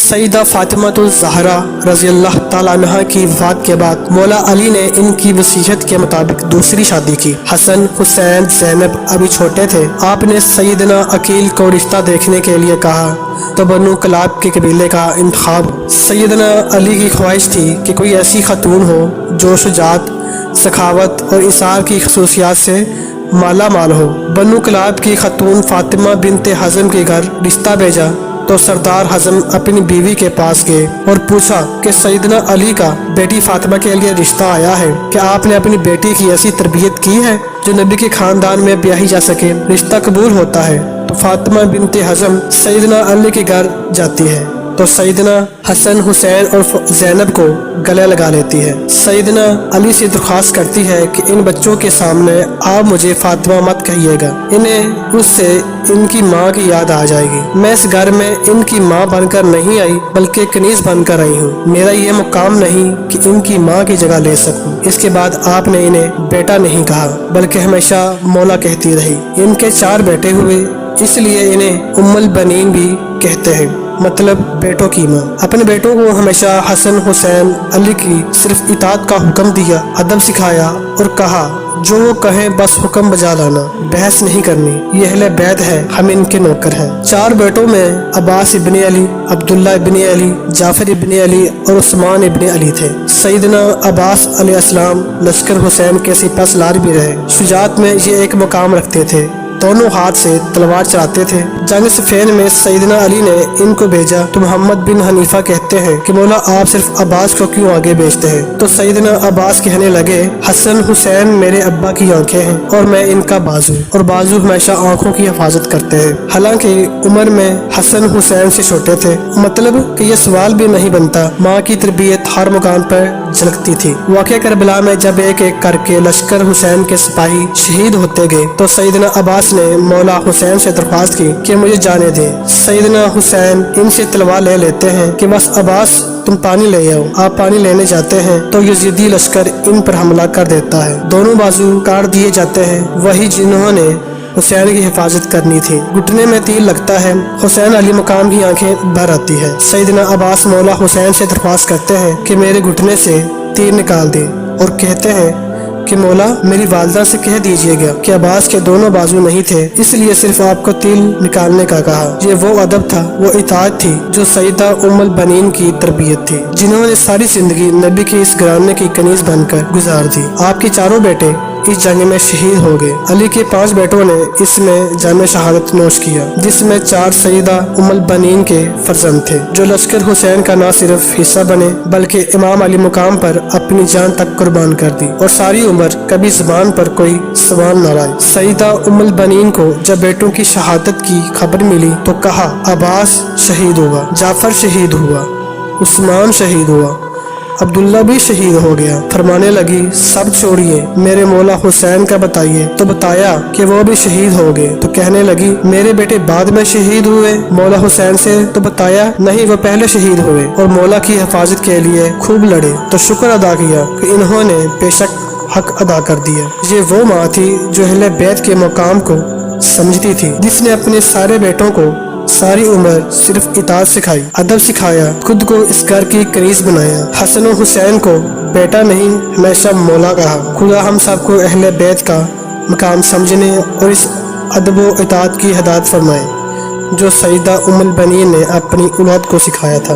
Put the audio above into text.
सईदा फातिमा-तुज़-ज़हरा रज़ी अल्लाह ताला अन्हा की वफ़ात के बाद मौला अली ने इनकी वसीयत के मुताबिक दूसरी शादी की। हसन, हुसैन, ज़ैनब अभी छोटे थे। आपने सईदना अकील को रिश्ता देखने के लिए कहा तो बनु कलाब के कबीले का इंतखाब। सईदना अली की ख्वाहिश थी कि कोई ऐसी खातून हो जो शुजात, सखावत और इसार की खसूसियात से माला माल हो। बनु कलाब की खातून फातिमा बिनते हज़म के घर रिश्ता भेजा तो सरदार हज़म अपनी बीवी के पास गए और पूछा कि सईदना अली का बेटी फातिमा के लिए रिश्ता आया है, क्या आपने अपनी बेटी की ऐसी तरबियत की है जो नबी के खानदान में ब्याही जा सके? रिश्ता कबूल होता है तो फातिमा बिनते हज़म सईदना अली के घर जाती है तो सईदना हसन, हुसैन और ज़ैनब को गले लगा लेती है। सईदना अली से दरख्वास्त करती है कि इन बच्चों के सामने आप मुझे फातिमा मत कहिएगा, इन्हें उससे इनकी माँ की याद आ जाएगी। मैं इस घर में इनकी माँ बनकर नहीं आई बल्कि कनीज बनकर आई हूँ। मेरा ये मुकाम नहीं कि इनकी माँ की जगह ले सकूँ। इसके बाद आपने इन्हें बेटा नहीं कहा बल्कि हमेशा मौला कहती रही। इनके 4 बेटे हुए, इसलिए इन्हें उम्मुल बनीन भी कहते हैं, मतलब बेटों की माँ। अपने बेटों को हमेशा हसन, हुसैन, अली की सिर्फ इताअत का हुक्म दिया, अदब सिखाया और कहा जो वो कहें बस हुक्म बजा लाना, बहस नहीं करनी। ये अहले बैत है, हम इनके नौकर हैं। 4 बेटों में अब्बास इब्ने अली, अब्दुल्ला इब्ने अली, जाफर इब्ने अली और उस्मान इब्ने अली थे। सईदना अब्बास अलैहिस्सलाम लश्कर हुसैन के सिपह सलार भी रहे। शुजात में ये एक मुकाम रखते थे, दोनों हाथ से तलवार चलाते थे। जंग सफ़ीन में सईदना अली ने इनको भेजा तो मोहम्मद बिन हनीफा कहते हैं कि मौला आप सिर्फ अब्बास को क्यों आगे भेजते हैं? तो सईदना अब्बास कहने लगे हसन, हुसैन मेरे अब्बा की आंखें हैं और मैं इनका बाजू, और बाजू हमेशा आंखों की हिफाजत करते हैं। हालांकि उम्र में हसन हुसैन से छोटे थे, मतलब कि यह सवाल भी नहीं बनता। माँ की तरबियत हर मुकाम पर झलकती थी। वाक़या करबला में जब एक एक करके लश्कर हुसैन के सिपाही शहीद होते गए तो सईदना अब्बास ने मौला हुसैन से दरख्वास्त की कि मुझे जाने दें। सईदना हुसैन इनसे तलवार ले लेते हैं कि बस अब्बास तुम पानी ले आओ। आप पानी लेने जाते हैं तो यजीदी लश्कर इन पर हमला कर देता है। दोनों बाजू काट दिए जाते हैं, वही जिन्होंने हुसैन की हिफाजत करनी थी। घुटने में तीर लगता है, हुसैन अली मुकाम की आंखें भर आती है। सईदना अब्बास मौला हुसैन से दरख्वास्त करते हैं कि मेरे घुटने से तीर निकाल दें और कहते हैं कि मौला मेरी वालदा से कह दीजिएगा कि अब्बास के दोनों बाजू नहीं थे, इसलिए सिर्फ आपको तिल निकालने का कहा। ये वो अदब था, वो इताअत थी जो सईदा उम्मुल बनीन की तरबियत थी, जिन्होंने सारी जिंदगी नबी के इस घराने की कनीज बनकर गुजार दी। आपके 4 बेटे इस जंग में शहीद हो गए। अली के 5 बेटों ने इसमें जाम शहादत नोश किया, जिसमें 4 सईदा उम्मुल बनीन के फर्जंद थे, जो लश्कर हुसैन का न सिर्फ हिस्सा बने बल्कि इमाम अली मुकाम पर अपनी जान तक कुर्बान कर दी और सारी उम्र कभी जुबान पर कोई सवाल न लाए। सईदा उम्मुल बनीन को जब बेटों की शहादत की खबर मिली तो कहा अब्बास शहीद हुआ, जाफर शहीद हुआ, उस्मान शहीद हुआ, अब्दुल्ला भी शहीद हो गया। फरमाने लगी सब छोड़िए, मेरे मौला हुसैन का बताइए। तो बताया कि वो भी शहीद हो गए। तो कहने लगी मेरे बेटे बाद में शहीद हुए। मौला हुसैन से तो बताया नहीं, वो पहले शहीद हुए और मौला की हिफाजत के लिए खूब लड़े। तो शुक्र अदा किया कि इन्होंने बेशक हक अदा कर दिया। ये वो माँ थी जो अहले बैत के मुकाम को समझती थी, जिसने अपने सारे बेटों को सारी उम्र सिर्फ इताअत सिखाई, अदब सिखाया, खुद को इस घर की कनीज बनाया। हसन और हुसैन को बेटा नहीं हमेशा मौला कहा। खुदा हम सबको अहले बैत का मकाम समझने और इस अदब व इताअत की हिदायत फरमाए जो सईदा उम्मुल बनीन ने अपनी औलाद को सिखाया था।